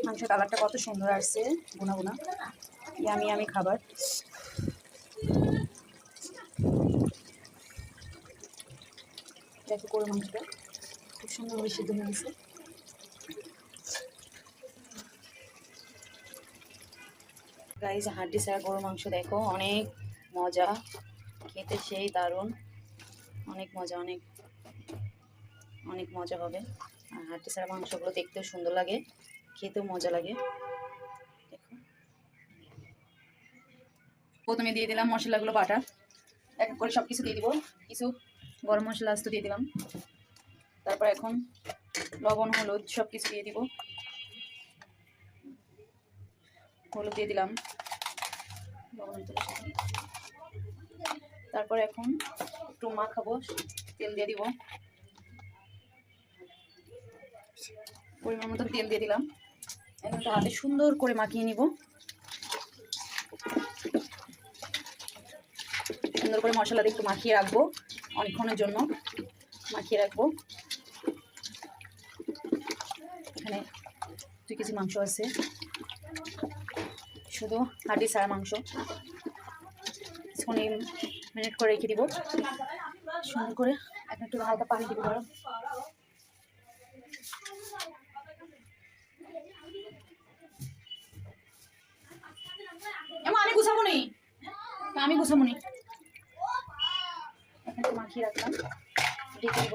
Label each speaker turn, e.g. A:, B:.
A: মাংসের কালারটা কত সুন্দর আসছে, গুনা গুনা ইয়ামি খাবার। দেখো গরুর মাংসটা খুব সুন্দরভাবে সিদ্ধ হয়ে গেছে। গাইজ হাড্ডি ছাড়া গরুর মাংস দেখো, অনেক মজা খেতে, সেই দারুণ, অনেক মজা, অনেক অনেক মজা হবে। আর হাড্ডি ছাড়া মাংসগুলো দেখতেও সুন্দর লাগে, খেতেও মজা লাগে। দেখো প্রথমে দিয়ে দিলাম মশলাগুলো বাটা, এক করে সব কিছু দিয়ে দিব। কিছু গরম মশলা আস্ত দিয়ে দিলাম। তারপর এখন লবণ হলুদ সব কিছু দিয়ে দিব। হলুদ দিয়ে দিলাম, তারপর এখন একটু মাখাবো, তেল দিয়ে দিব, পরিমাণ মতো তেল দিয়ে দিলাম। এখন তো হাতে সুন্দর করে মাখিয়ে নিব, সুন্দর করে মশলা দিয়ে একটু মাখিয়ে রাখবো, অনেকক্ষণের জন্য মাখিয়ে রাখবো। এখানে 2 কেজি মাংস আছে, শুধু হাড্ডি ছাড়া মাংস। কিছুক্ষণ মিনিট করে রেখে দিব সুন্দর করে। এখন একটু হালকা পানি দিব, ধরো আমি গুছাবো নি, আমি গুছাবো নি। এখন একটু মাখিয়ে রাখলাম, ঢেকে দিব।